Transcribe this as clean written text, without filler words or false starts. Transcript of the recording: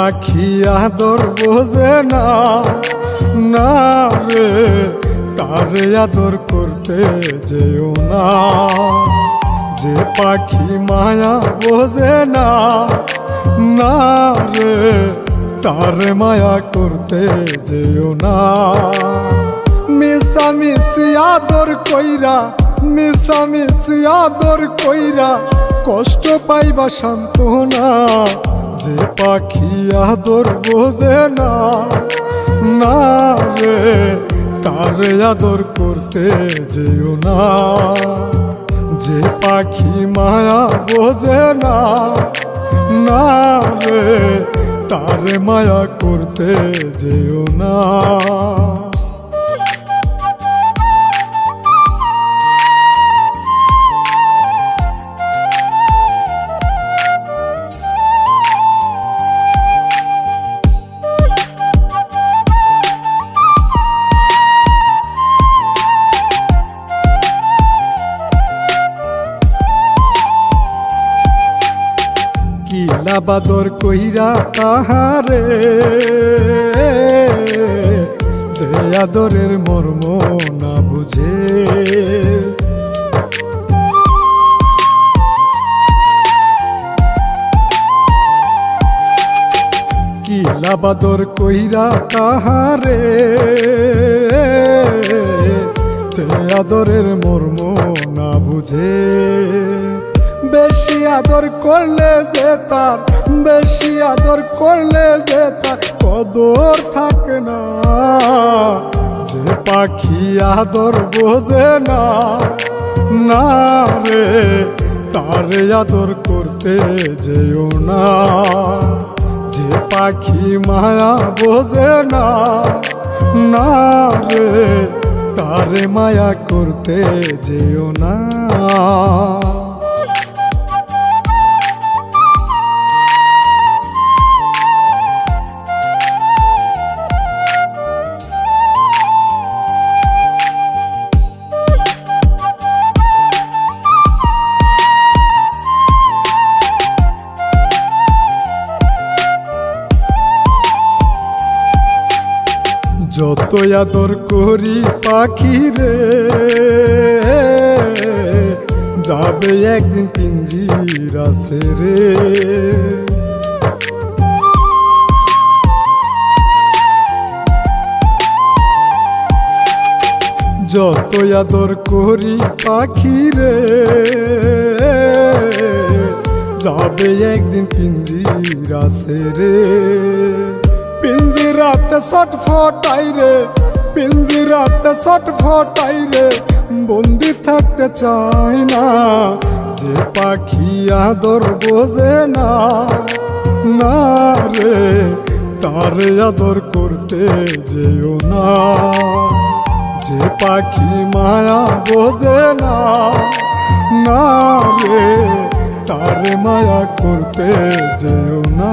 পাখি আদর বোঝে না, না রে তারে আদর করতে যেও না। যে পাখি মায়া বোঝে না, না রে তারে মায়া করতে যেও না। মিশামিশি আদর কইরা, মিশামিশি আদর কইরা কষ্ট পাইবা সান্ত্বনা। যে পাখি আদর বোঝে না, না রে তারে আদর করতে যেও না। যে পাখি মায়া বোঝে না, না রে তারে মায়া করতে যেও না। কিলা বাদর কইরা তাহারে, যে আদরের মর্ম না বুঝে। কিলা বাদর কইরা তাহারে, যে আদরের মর্ম না বুঝে। বেশি আদর করলে যে তার, বেশি আদর করলে যে তার কদর থাকে না। যে পাখি আদর বোঝে না, না রে তারে আদর করতে যেও না। যে পাখি মায়া বোঝে না, না রে তারে মায়া করতে যেও না। যত আদর করি পাখি রে, যাবে একদিন পিঞ্জিরা ছেড়ে। যত আদর করি পাখি রে, যাবে একদিন পিঞ্জিরা ছেড়ে। পিঞ্জিরাতে ছটফটাই রে, পিঞ্জিরাতে ছটফটাই রে, বন্দি থাকতে চাই না। যে পাখি আদর বোঝে না, না রে তারে আদর করতে যেও না। যে পাখি মায়া বোঝে না, না রে তারে মায়া করতে যেও না।